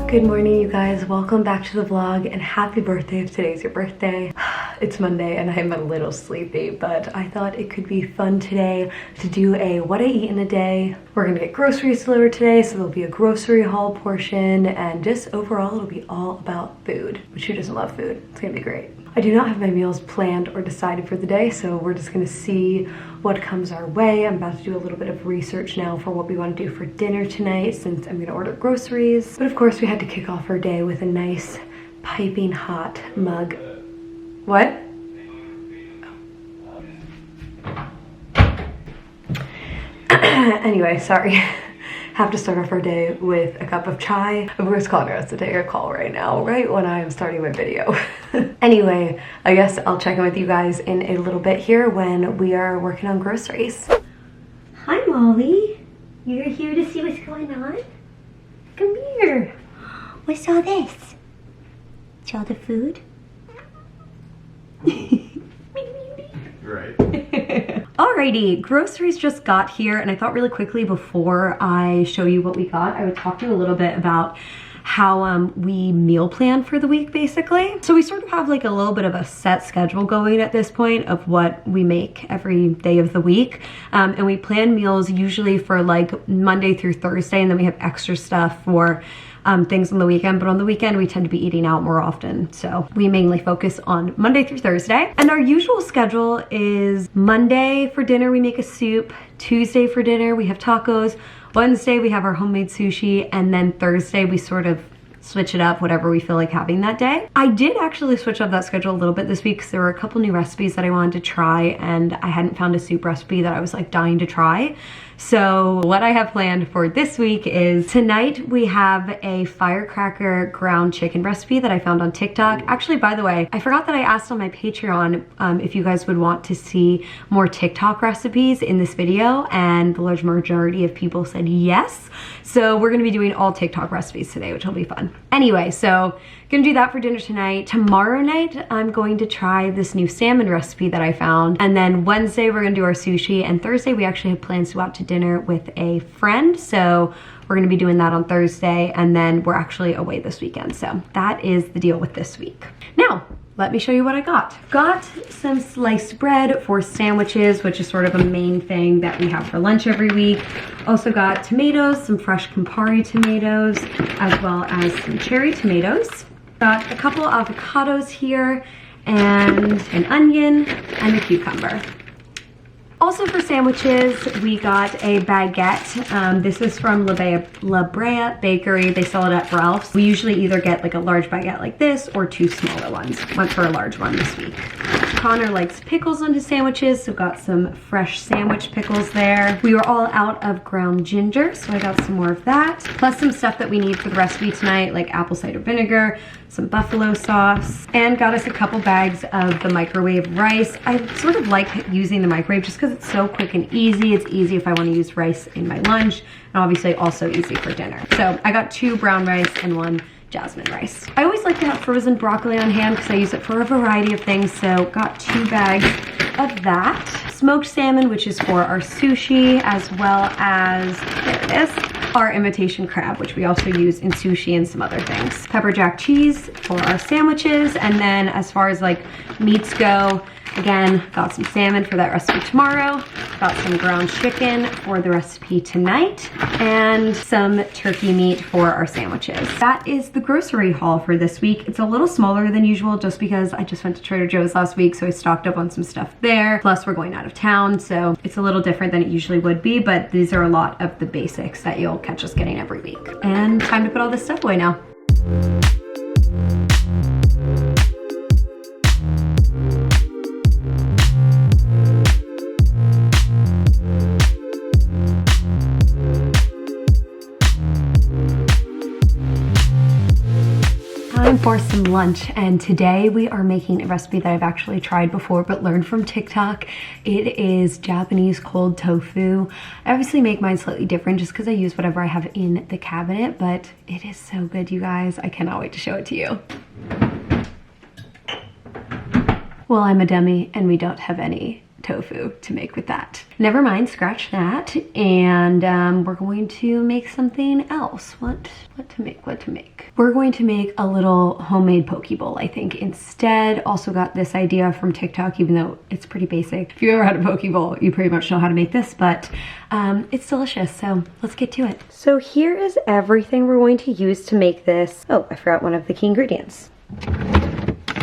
Good morning, you guys. Welcome back to the vlog and happy birthday if today's your birthday. It's Monday and I'm a little sleepy, but I thought it could be fun today to do a what I eat in a day. We're gonna get groceries delivered today, so there'll be a grocery haul portion, and just overall it'll be all about food. Which who doesn't love food? It's gonna be great. I do not have my meals planned or decided for the day, so we're just gonna see what comes our way. I'm about to do a little bit of research now for what we want to do for dinner tonight, since I'm gonna order groceries. But of course we had to kick off our day with a nice piping hot mug. What? Anyway, sorry. Have to start off our day with a cup of chai. Of course, Connor has to take a call right now, right when I am starting my video. Anyway, I guess I'll check in with you guys in a little bit here when we are working on groceries. Hi, Molly. You're here to see what's going on? Come here. What's all this? It's all the food? Right. Alrighty, groceries just got here, and I thought really quickly before I show you what we got, I would talk to you a little bit about how we meal plan for the week, basically. So we sort of have like a little bit of a set schedule going at this point of what we make every day of the week. And we plan meals usually for like Monday through Thursday, and then we have extra stuff for things on the weekend, but on the weekend we tend to be eating out more often. So we mainly focus on Monday through Thursday. And our usual schedule is Monday for dinner, we make a soup. Tuesday for dinner, we have tacos. Wednesday, we have our homemade sushi. And then Thursday, we sort of switch it up, whatever we feel like having that day. I did actually switch up that schedule a little bit this week because there were a couple new recipes that I wanted to try, and I hadn't found a soup recipe that I was like dying to try. So what I have planned for this week is tonight we have a Firecracker ground chicken recipe that I found on TikTok. Actually, by the way, I forgot that I asked on my Patreon if you guys would want to see more TikTok recipes in this video, and the large majority of people said yes. So we're gonna be doing all TikTok recipes today, which will be fun. Anyway, so gonna do that for dinner tonight. Tomorrow night, I'm going to try this new salmon recipe that I found. And then Wednesday, we're gonna do our sushi. And Thursday, we actually have plans to go out to dinner with a friend. So we're gonna be doing that on Thursday. And then we're actually away this weekend. So that is the deal with this week. Now, let me show you what I got. Got some sliced bread for sandwiches, which is sort of a main thing that we have for lunch every week. Also got tomatoes, some fresh Campari tomatoes, as well as some cherry tomatoes. Got a couple avocados here, and an onion, and a cucumber. Also for sandwiches, we got a baguette. This is from La Brea Bakery. They sell it at Ralph's. We usually either get like a large baguette like this or two smaller ones. Went for a large one this week. Connor likes pickles on his sandwiches, so got some fresh sandwich pickles there. We were all out of ground ginger, so I got some more of that. Plus some stuff that we need for the recipe tonight, like apple cider vinegar, some buffalo sauce, and got us a couple bags of the microwave rice. I sort of like using the microwave just because it's so quick and easy. It's easy if I want to use rice in my lunch, and obviously also easy for dinner. So I got 2 brown rice and 1 jasmine rice. I always like to have frozen broccoli on hand because I use it for a variety of things, so got 2 bags of that. Smoked salmon, which is for our sushi, as well as, there it is, our imitation crab, which we also use in sushi and some other things. Pepper jack cheese for our sandwiches, and then as far as like meats go, again, got some salmon for that recipe tomorrow, got some ground chicken for the recipe tonight, and some turkey meat for our sandwiches. That is the grocery haul for this week. It's a little smaller than usual just because I just went to Trader Joe's last week, so I stocked up on some stuff there. Plus we're going out of town, so it's a little different than it usually would be, but these are a lot of the basics that you'll catch us getting every week. And time to put all this stuff away now. Time for some lunch, and today we are making a recipe that I've actually tried before but learned from TikTok. It is Japanese cold tofu. I obviously make mine slightly different just because I use whatever I have in the cabinet, but it is so good, you guys. I cannot wait to show it to you. Well, I'm a dummy and we don't have any tofu to make with that. Never mind, scratch that. And we're going to make something else. What to make? We're going to make a little homemade poke bowl, I think, instead. Also got this idea from TikTok, even though it's pretty basic. If you ever had a poke bowl, you pretty much know how to make this, but it's delicious, so let's get to it. So here is everything we're going to use to make this. Oh, I forgot one of the key ingredients.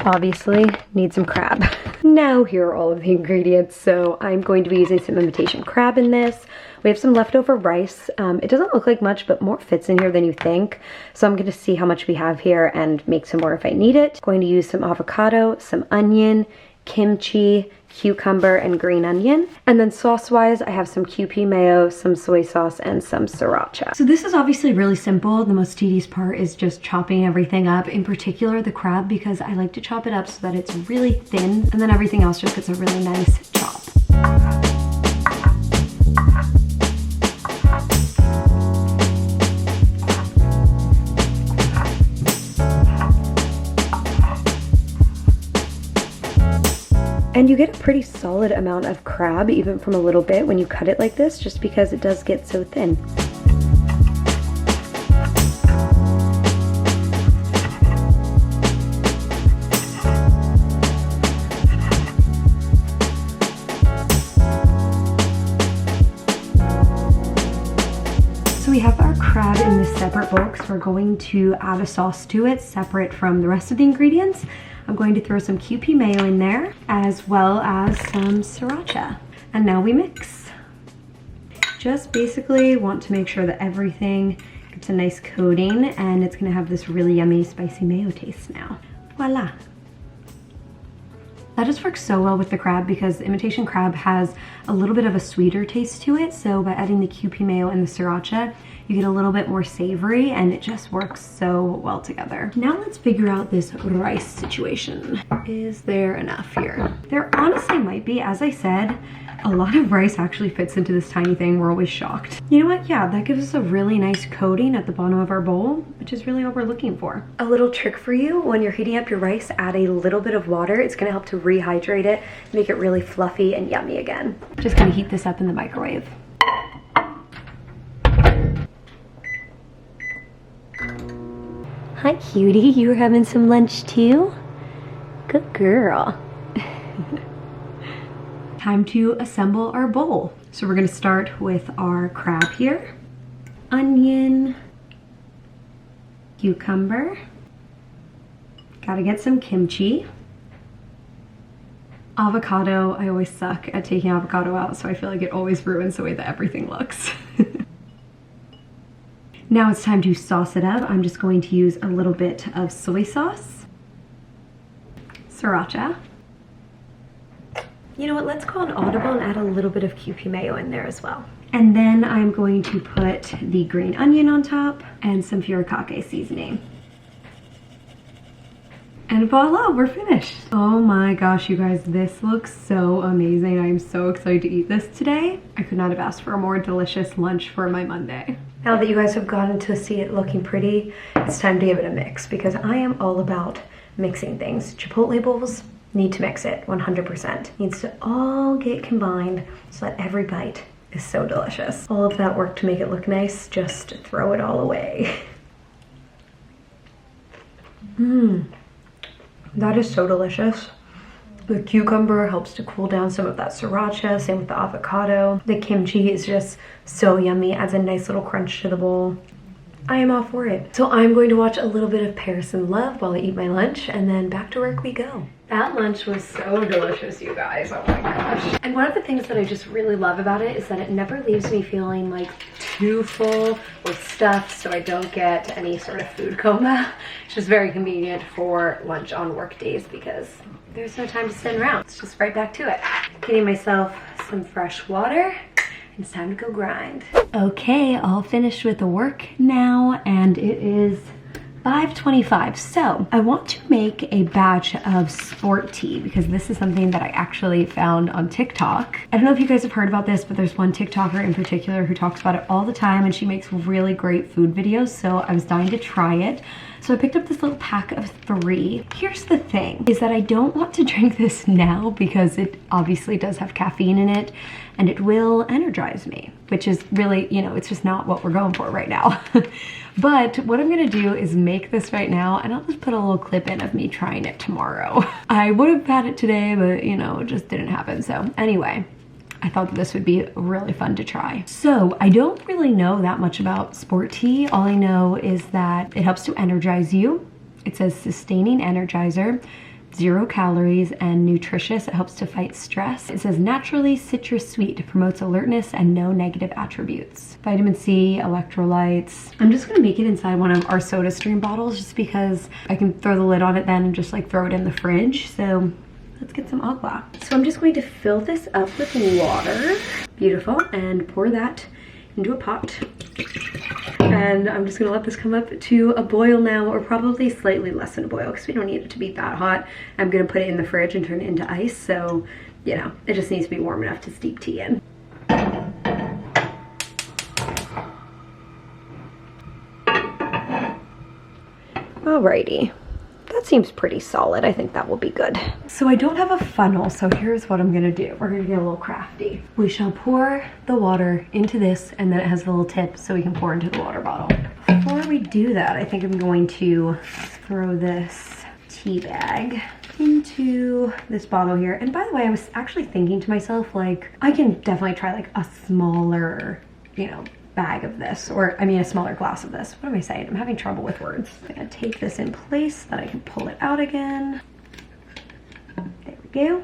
Obviously, need some crab. Now here are all of the ingredients. So I'm going to be using some imitation crab in this. We have some leftover rice. It doesn't look like much, but more fits in here than you think. So I'm gonna see how much we have here and make some more if I need it. Going to use some avocado, some onion, kimchi, cucumber, and green onion. And then sauce-wise, I have some Kewpie mayo, some soy sauce, and some sriracha. So this is obviously really simple. The most tedious part is just chopping everything up, in particular the crab, because I like to chop it up so that it's really thin, and then everything else just gets a really nice chop. And you get a pretty solid amount of crab, even from a little bit when you cut it like this, just because it does get so thin. So we have our crab in this separate bowl because we're going to add a sauce to it separate from the rest of the ingredients. I'm going to throw some Kewpie mayo in there, as well as some sriracha. And now we mix. Just basically want to make sure that everything gets a nice coating, and it's gonna have this really yummy spicy mayo taste now. Voila. That just works so well with the crab because the imitation crab has a little bit of a sweeter taste to it. So by adding the Kewpie mayo and the sriracha, you get a little bit more savory, and it just works so well together. Now let's figure out this rice situation. Is there enough here? There honestly might be. As I said, a lot of rice actually fits into this tiny thing. We're always shocked. You know what? Yeah, that gives us a really nice coating at the bottom of our bowl, which is really what we're looking for. A little trick for you: when you're heating up your rice, add a little bit of water. It's gonna help to rehydrate it, make it really fluffy and yummy again. Just gonna heat this up in the microwave. Hi, cutie. You were having some lunch too? Good girl. Time to assemble our bowl. So we're gonna start with our crab here. Onion. Cucumber. Gotta get some kimchi. Avocado. I always suck at taking avocado out, so I feel like it always ruins the way that everything looks. Now it's time to sauce it up. I'm just going to use a little bit of soy sauce, sriracha. You know what, let's go an audible and add a little bit of Kewpie mayo in there as well. And then I'm going to put the green onion on top and some Firecracker seasoning. And voila, we're finished. Oh my gosh, you guys, this looks so amazing. I am so excited to eat this today. I could not have asked for a more delicious lunch for my Monday. Now that you guys have gotten to see it looking pretty, it's time to give it a mix because I am all about mixing things. Chipotle bowls need to mix it 100%. Needs to all get combined so that every bite is so delicious. All of that work to make it look nice, just throw it all away. That is so delicious. The cucumber helps to cool down some of that sriracha, same with the avocado. The kimchi is just so yummy, adds a nice little crunch to the bowl. I am all for it. So I'm going to watch a little bit of Paris in Love while I eat my lunch, and then back to work we go. That lunch was so delicious, you guys. Oh my gosh. And one of the things that I just really love about it is that it never leaves me feeling like too full or stuffed, so I don't get any sort of food coma. It's just very convenient for lunch on work days because there's no time to sit around. It's just right back to it. Getting myself some fresh water. It's time to go grind. Okay, all finished with the work now, and it is 5:25. So I want to make a batch of sport tea because this is something that I actually found on TikTok. I don't know if you guys have heard about this, but there's one TikToker in particular who talks about it all the time, and she makes really great food videos, so I was dying to try it. So I picked up this little pack of 3. Here's the thing, is that I don't want to drink this now because it obviously does have caffeine in it and it will energize me, which is really, you know, it's just not what we're going for right now. But what I'm gonna do is make this right now, and I'll just put a little clip in of me trying it tomorrow. I would have had it today, but you know, it just didn't happen. So anyway, I thought that this would be really fun to try. So I don't really know that much about sport tea. All I know is that it helps to energize you. It says sustaining energizer, 0 calories and nutritious. It helps to fight stress. It says naturally citrus sweet, promotes alertness and no negative attributes. Vitamin C, electrolytes. I'm just gonna make it inside one of our soda stream bottles just because I can throw the lid on it then and just like throw it in the fridge. So let's get some agua. So I'm just going to fill this up with water. Beautiful. And pour that into a pot. And I'm just gonna let this come up to a boil now, or probably slightly less than a boil because we don't need it to be that hot. I'm gonna put it in the fridge and turn it into ice. So, you know, it just needs to be warm enough to steep tea in. Alrighty. That seems pretty solid. I think that will be good. So I don't have a funnel, so here's what I'm gonna do. We're gonna get a little crafty. We shall pour the water into this, and then it has a little tip so we can pour into the water bottle. Before we do that, I think I'm going to throw this tea bag into this bottle here. And by the way, I was actually thinking to myself, like, I can definitely try like a smaller, you know, bag of this, or I mean a smaller glass of this. What am I saying? I'm having trouble with words. I'm gonna take this in place so that I can pull it out again. There we go.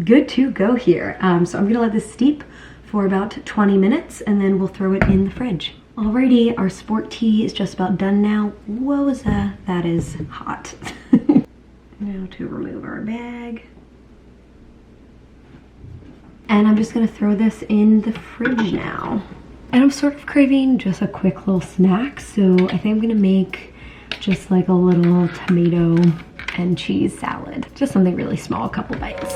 Good to go here. So I'm gonna let this steep for about 20 minutes and then we'll throw it in the fridge. Alrighty, our sport tea is just about done now. Wowza, that is hot. Now to remove our bag. And I'm just gonna throw this in the fridge now. And I'm sort of craving just a quick little snack, so I think I'm gonna make just like a little tomato and cheese salad. Just something really small, a couple bites.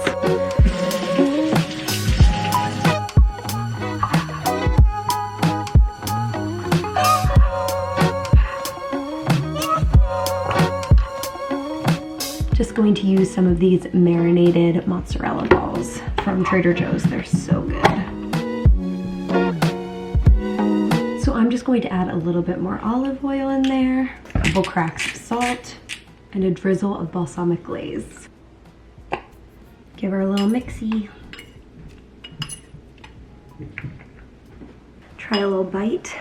Just going to use some of these marinated mozzarella balls from Trader Joe's. They're so good. So I'm just going to add a little bit more olive oil in there, a couple cracks of salt, and a drizzle of balsamic glaze. Give her a little mixy. Try a little bite.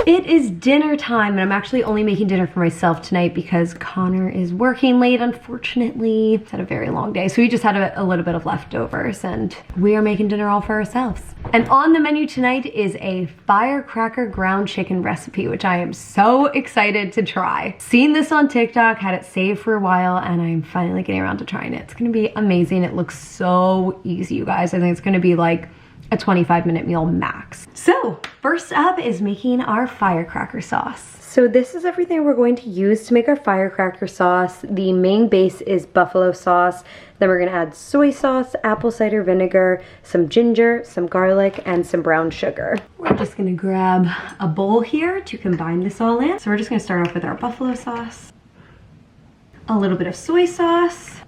It is dinner time, and I'm actually only making dinner for myself tonight because Connor is working late, unfortunately. It's had a very long day, so we just had a little bit of leftovers, and we are making dinner all for ourselves. And on the menu tonight is a Firecracker ground chicken recipe, which I am so excited to try. Seen this on TikTok, had it saved for a while, and I'm finally getting around to trying it. It's gonna be amazing. It looks so easy, you guys. I think it's gonna be like a 25-minute meal max. So first up is making our firecracker sauce. So this is everything we're going to use to make our firecracker sauce. The main base is buffalo sauce. Then we're gonna add soy sauce, apple cider vinegar, some ginger, some garlic, and some brown sugar. We're just gonna grab a bowl here to combine this all in. So we're just gonna start off with our buffalo sauce, a little bit of soy sauce.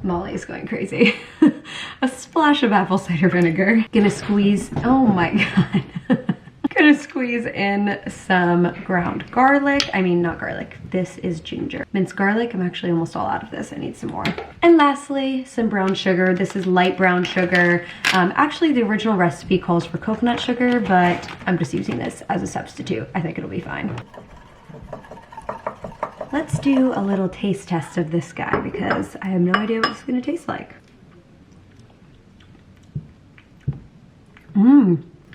Molly is going crazy. A splash of apple cider vinegar. Gonna squeeze, oh my God. Gonna squeeze in some ground garlic. I mean, not garlic, this is ginger. Minced garlic, I'm actually almost all out of this. I need some more. And lastly, some brown sugar. This is light brown sugar. Actually, the original recipe calls for coconut sugar, but I'm just using this as a substitute. I think it'll be fine. Let's do a little taste test of this guy because I have no idea what it's gonna taste like.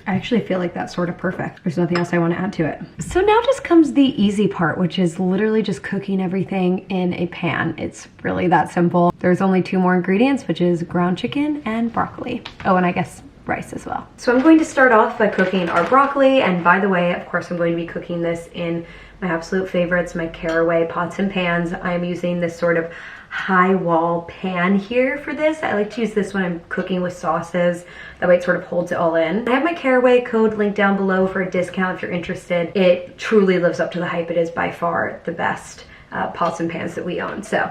I actually feel like that's sort of perfect. There's nothing else I want to add to it. So now just comes the easy part, which is literally just cooking everything in a pan. It's really that simple. There's only 2 more ingredients, which is ground chicken and broccoli. Oh, and I guess rice as well. So I'm going to start off by cooking our broccoli. And by the way, of course, I'm going to be cooking this in my absolute favorites, my Caraway pots and pans. I'm using this sort of high wall pan here for this. I like to use this when I'm cooking with sauces. That way it sort of holds it all in. I have my Caraway code linked down below for a discount if you're interested. It truly lives up to the hype. It is by far the best pots and pans that we own. So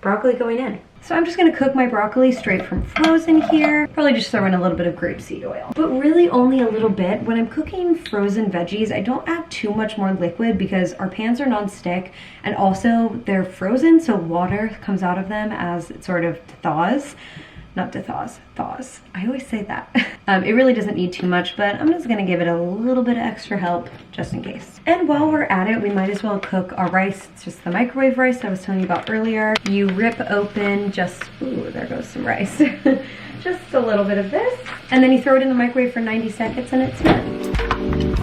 broccoli going in. So I'm just gonna cook my broccoli straight from frozen here. Probably just throw in a little bit of grapeseed oil, but really only a little bit. When I'm cooking frozen veggies, I don't add too much more liquid because our pans are non-stick and also they're frozen, so water comes out of them as it sort of thaws. Not thaws. I always say that. It really doesn't need too much, but I'm just gonna give it a little bit of extra help just in case. And while we're at it, we might as well cook our rice. It's just the microwave rice I was telling you about earlier. You rip open just, ooh, there goes some rice. Just a little bit of this. And then you throw it in the microwave for 90 seconds and it's done.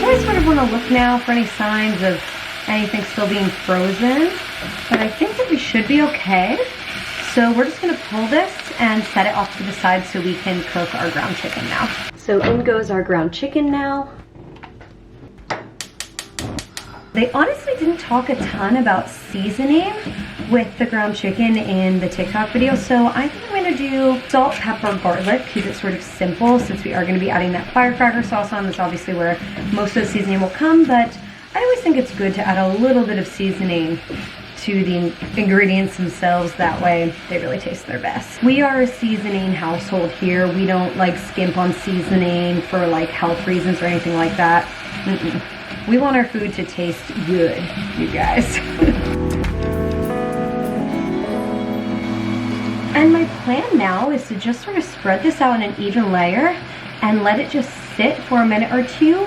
I sort of want to look now for any signs of anything still being frozen, but I think that we should be okay. So we're just going to pull this and set it off to the side so we can cook our ground chicken now. So in goes our ground chicken now. They honestly didn't talk a ton about seasoning with the ground chicken in the TikTok video, so I think I'm going to do salt, pepper, garlic, keep it sort of simple since we are going to be adding that Firecracker sauce on. That's obviously where most of the seasoning will come, but I always think it's good to add a little bit of seasoning to the ingredients themselves. That way they really taste their best. We are a seasoning household here. We don't like skimp on seasoning for like health reasons or anything like that. We want our food to taste good, you guys. And my plan now is to just sort of spread this out in an even layer and let it just sit for a minute or two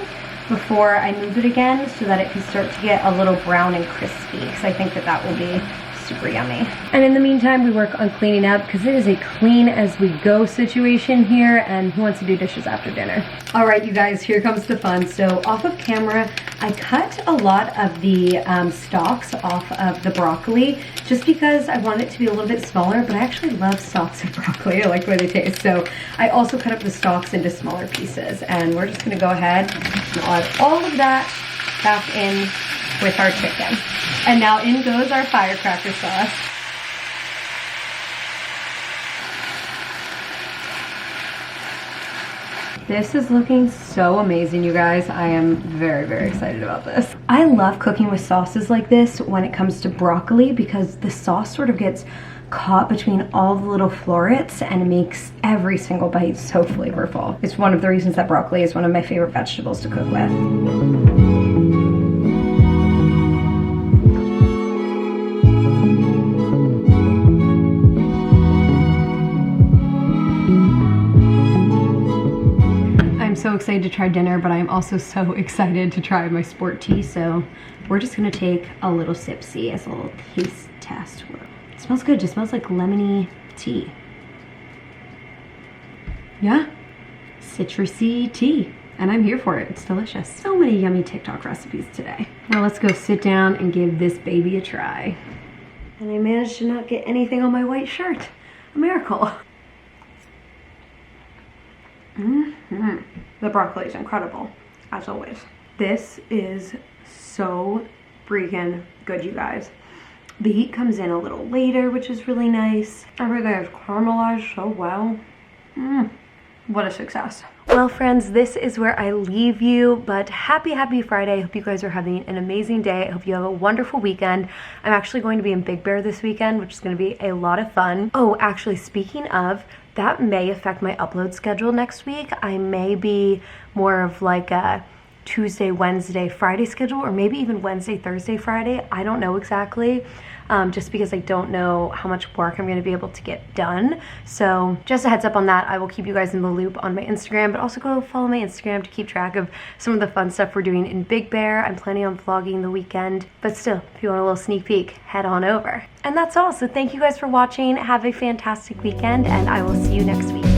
before I move it again so that it can start to get a little brown and crispy, because I think that that will be super yummy. And in the meantime, we work on cleaning up because it is a clean as we go situation here, and who wants to do dishes after dinner? All right, you guys, here comes the fun. So off of camera, I cut a lot of the stalks off of the broccoli just because I want it to be a little bit smaller, but I actually love stalks of broccoli. I like the way they taste. So I also cut up the stalks into smaller pieces, and we're just gonna go ahead and add all of that back in with our chicken. And now in goes our Firecracker sauce. This is looking so amazing, you guys. I am very, very excited about this. I love cooking with sauces like this when it comes to broccoli because the sauce sort of gets caught between all the little florets and it makes every single bite so flavorful. It's one of the reasons that broccoli is one of my favorite vegetables to cook with. So excited to try dinner, but I'm also so excited to try my sport tea, so we're just gonna take a little sip-see as a little taste test. It smells good, just smells like lemony tea. Yeah, citrusy tea, and I'm here for it. It's delicious. So many yummy TikTok recipes today. Well, let's go sit down and give this baby a try. And I managed to not get anything on my white shirt. A miracle. The broccoli is incredible, as always. This is so freaking good, you guys. The heat comes in a little later, which is really nice. Everything is caramelized so well. What a success. Well, friends, this is where I leave you, but happy Friday. I hope you guys are having an amazing day. I hope you have a wonderful weekend. I'm actually going to be in Big Bear this weekend, which is going to be a lot of fun. Oh, actually, speaking of, that may affect my upload schedule next week. I may be more of like a Tuesday, Wednesday, Friday schedule, or maybe even Wednesday, Thursday, Friday. I don't know exactly, just because I don't know how much work I'm gonna be able to get done. So just a heads up on that. I will keep you guys in the loop on my Instagram, but also go follow my Instagram to keep track of some of the fun stuff we're doing in Big Bear. I'm planning on vlogging the weekend, but still, if you want a little sneak peek, head on over. And that's all, so thank you guys for watching. Have a fantastic weekend, and I will see you next week.